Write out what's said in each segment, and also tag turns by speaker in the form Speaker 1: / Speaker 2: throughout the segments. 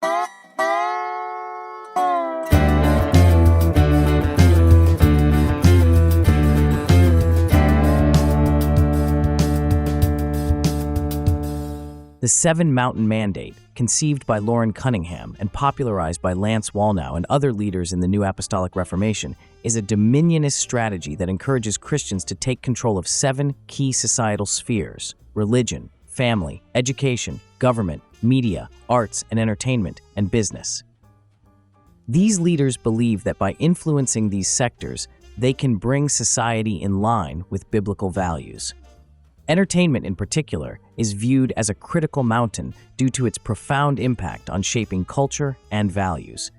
Speaker 1: The Seven Mountain Mandate, conceived by Loren Cunningham and popularized by Lance Wallnau and other leaders in the New Apostolic Reformation, is a dominionist strategy that encourages Christians to take control of 7 key societal spheres: religion, family, education, government, media, arts and entertainment, and business. These leaders believe that by influencing these sectors, they can bring society in line with biblical values. Entertainment, in particular, is viewed as a critical mountain due to its profound impact on shaping culture and values.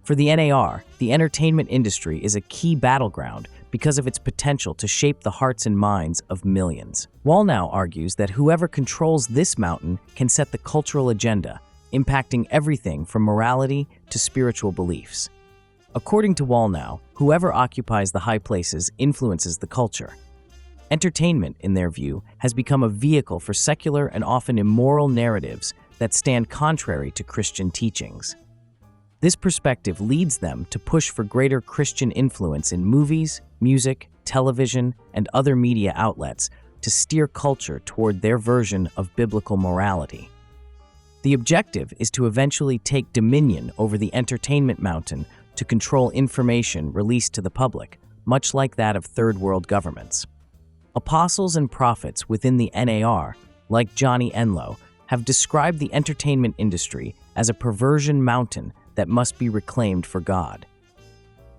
Speaker 1: For the NAR, the entertainment industry is a key battleground because of its potential to shape the hearts and minds of millions. Wallnau argues that whoever controls this mountain can set the cultural agenda, impacting everything from morality to spiritual beliefs. According to Wallnau, whoever occupies the high places influences the culture. Entertainment, in their view, has become a vehicle for secular and often immoral narratives that stand contrary to Christian teachings. This perspective leads them to push for greater Christian influence in movies, music, television, and other media outlets to steer culture toward their version of biblical morality. The objective is to eventually take dominion over the entertainment mountain to control information released to the public, much like that of third world governments. Apostles and prophets within the NAR, like Johnny Enlow, have described the entertainment industry as a perversion mountain that must be reclaimed for God.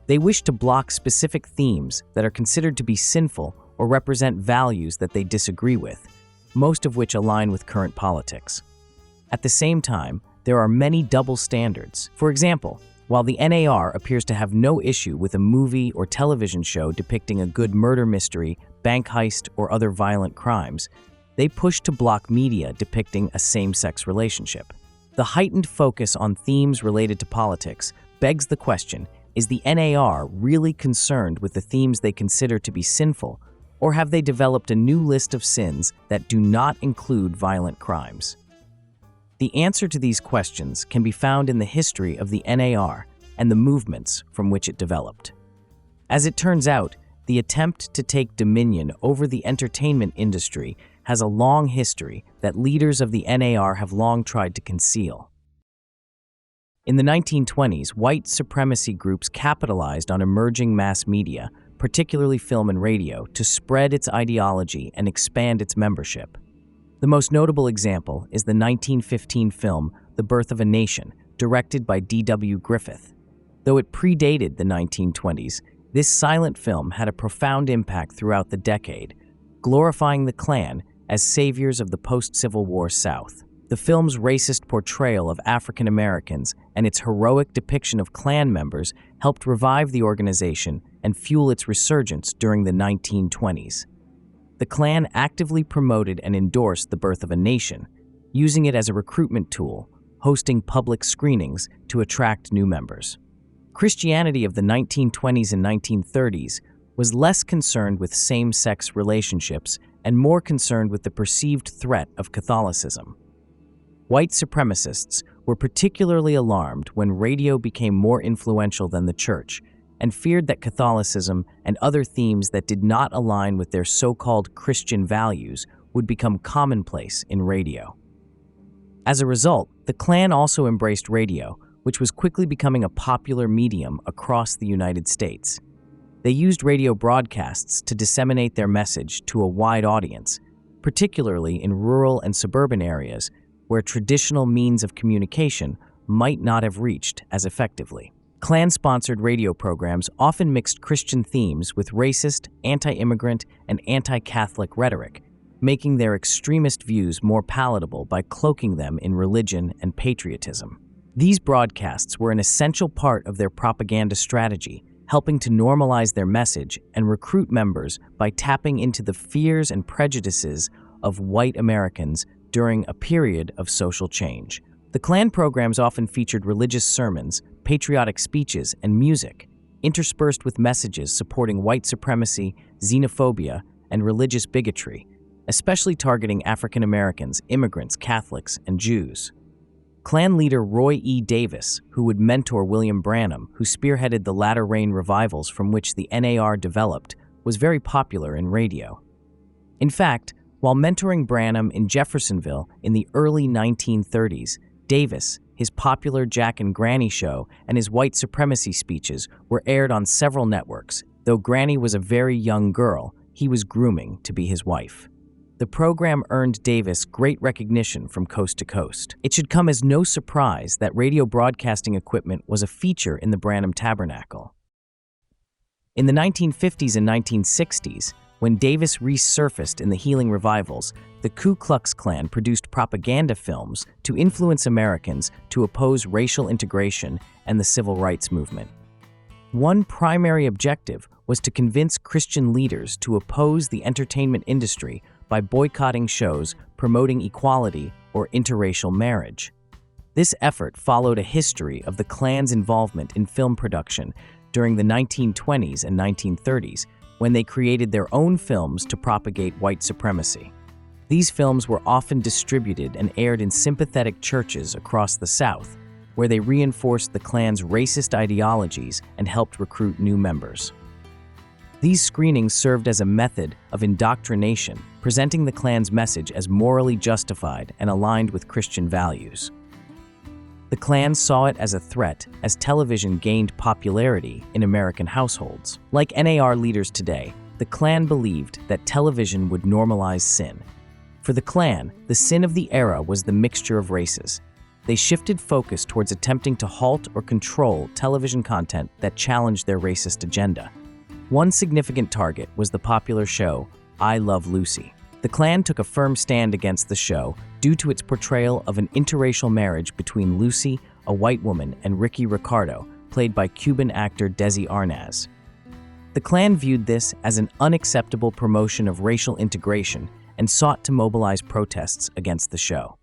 Speaker 1: They wish to block specific themes that are considered to be sinful or represent values that they disagree with, most of which align with current politics. At the same time, there are many double standards. For example, while the NAR appears to have no issue with a movie or television show depicting a good murder mystery, bank heist, or other violent crimes, they push to block media depicting a same-sex relationship. The heightened focus on themes related to politics begs the question, is the NAR really concerned with the themes they consider to be sinful, or have they developed a new list of sins that do not include violent crimes? The answer to these questions can be found in the history of the NAR and the movements from which it developed. As it turns out, the attempt to take dominion over the entertainment industry has a long history that leaders of the NAR have long tried to conceal. In the 1920s, white supremacy groups capitalized on emerging mass media, particularly film and radio, to spread its ideology and expand its membership. The most notable example is the 1915 film The Birth of a Nation, directed by D.W. Griffith. Though it predated the 1920s, this silent film had a profound impact throughout the decade, glorifying the Klan as saviors of the post-Civil War South. The film's racist portrayal of African Americans and its heroic depiction of Klan members helped revive the organization and fuel its resurgence during the 1920s. The Klan actively promoted and endorsed The Birth of a Nation, using it as a recruitment tool, hosting public screenings to attract new members. Christianity of the 1920s and 1930s was less concerned with same-sex relationships and more concerned with the perceived threat of Catholicism. White supremacists were particularly alarmed when radio became more influential than the church and feared that Catholicism and other themes that did not align with their so-called Christian values would become commonplace in radio. As a result, the Klan also embraced radio, which was quickly becoming a popular medium across the United States. They used radio broadcasts to disseminate their message to a wide audience, particularly in rural and suburban areas where traditional means of communication might not have reached as effectively. Klan-sponsored radio programs often mixed Christian themes with racist, anti-immigrant, and anti-Catholic rhetoric, making their extremist views more palatable by cloaking them in religion and patriotism. These broadcasts were an essential part of their propaganda strategy, helping to normalize their message and recruit members by tapping into the fears and prejudices of white Americans during a period of social change. The Klan programs often featured religious sermons, patriotic speeches, and music, interspersed with messages supporting white supremacy, xenophobia, and religious bigotry, especially targeting African Americans, immigrants, Catholics, and Jews. Klan leader Roy E. Davis, who would mentor William Branham, who spearheaded the latter rain revivals from which the NAR developed, was very popular in radio. In fact, while mentoring Branham in Jeffersonville in the early 1930s, Davis, his popular Jack and Granny show, and his white supremacy speeches were aired on several networks. Though Granny was a very young girl, he was grooming to be his wife. The program earned Davis great recognition from coast to coast. It should come as no surprise that radio broadcasting equipment was a feature in the Branham Tabernacle. In the 1950s and 1960s, when Davis resurfaced in the healing revivals, the Ku Klux Klan produced propaganda films to influence Americans to oppose racial integration and the civil rights movement. One primary objective was to convince Christian leaders to oppose the entertainment industry by boycotting shows promoting equality or interracial marriage. This effort followed a history of the Klan's involvement in film production during the 1920s and 1930s, when they created their own films to propagate white supremacy. These films were often distributed and aired in sympathetic churches across the South, where they reinforced the Klan's racist ideologies and helped recruit new members. These screenings served as a method of indoctrination, presenting the Klan's message as morally justified and aligned with Christian values. The Klan saw it as a threat as television gained popularity in American households. Like NAR leaders today, the Klan believed that television would normalize sin. For the Klan, the sin of the era was the mixture of races. They shifted focus towards attempting to halt or control television content that challenged their racist agenda. One significant target was the popular show, I Love Lucy. The Klan took a firm stand against the show due to its portrayal of an interracial marriage between Lucy, a white woman, and Ricky Ricardo, played by Cuban actor Desi Arnaz. The Klan viewed this as an unacceptable promotion of racial integration and sought to mobilize protests against the show.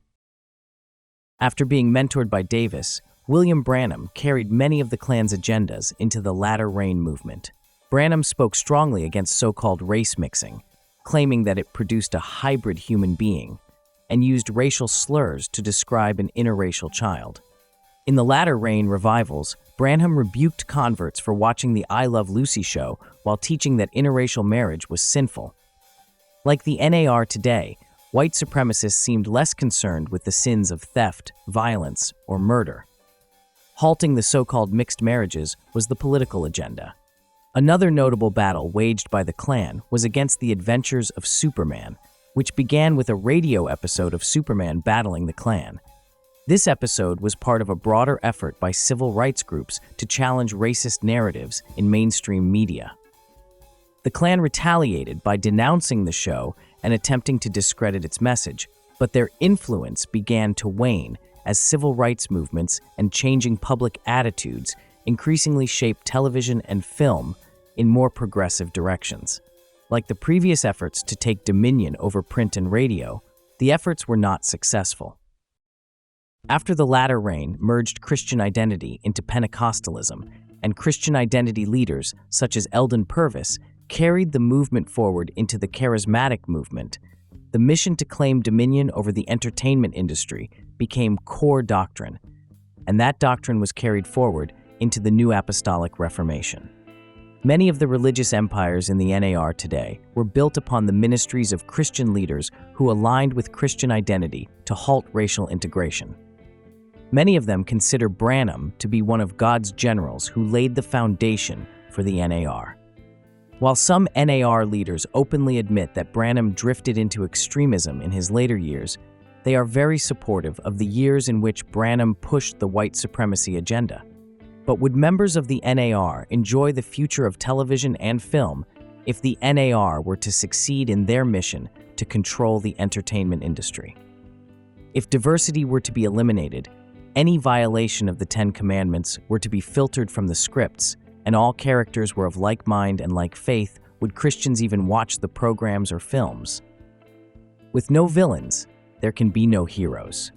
Speaker 1: After being mentored by Davis, William Branham carried many of the Klan's agendas into the latter rain movement. Branham spoke strongly against so-called race mixing, claiming that it produced a hybrid human being, and used racial slurs to describe an interracial child. In the latter rain revivals, Branham rebuked converts for watching the I Love Lucy show while teaching that interracial marriage was sinful. Like the NAR today, white supremacists seemed less concerned with the sins of theft, violence, or murder. Halting the so-called mixed marriages was the political agenda. Another notable battle waged by the Klan was against the adventures of Superman, which began with a radio episode of Superman battling the Klan. This episode was part of a broader effort by civil rights groups to challenge racist narratives in mainstream media. The Klan retaliated by denouncing the show and attempting to discredit its message, but their influence began to wane as civil rights movements and changing public attitudes increasingly shaped television and film in more progressive directions. Like the previous efforts to take dominion over print and radio, the efforts were not successful. After the latter reign merged Christian identity into Pentecostalism, and Christian identity leaders such as Eldon Purvis carried the movement forward into the Charismatic movement, the mission to claim dominion over the entertainment industry became core doctrine, and that doctrine was carried forward into the New Apostolic Reformation. Many of the religious empires in the NAR today were built upon the ministries of Christian leaders who aligned with Christian identity to halt racial integration. Many of them consider Branham to be one of God's generals who laid the foundation for the NAR. While some NAR leaders openly admit that Branham drifted into extremism in his later years, they are very supportive of the years in which Branham pushed the white supremacy agenda. But would members of the NAR enjoy the future of television and film if the NAR were to succeed in their mission to control the entertainment industry? If diversity were to be eliminated, any violation of the Ten Commandments were to be filtered from the scripts, and all characters were of like mind and like faith, would Christians even watch the programs or films? With no villains, there can be no heroes.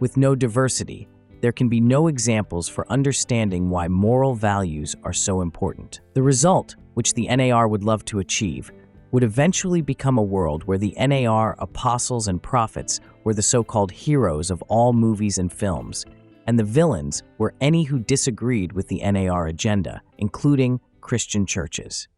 Speaker 1: With no diversity, there can be no examples for understanding why moral values are so important. The result, which the NAR would love to achieve, would eventually become a world where the NAR apostles and prophets were the so-called heroes of all movies and films, and the villains were any who disagreed with the NAR agenda, including Christian churches.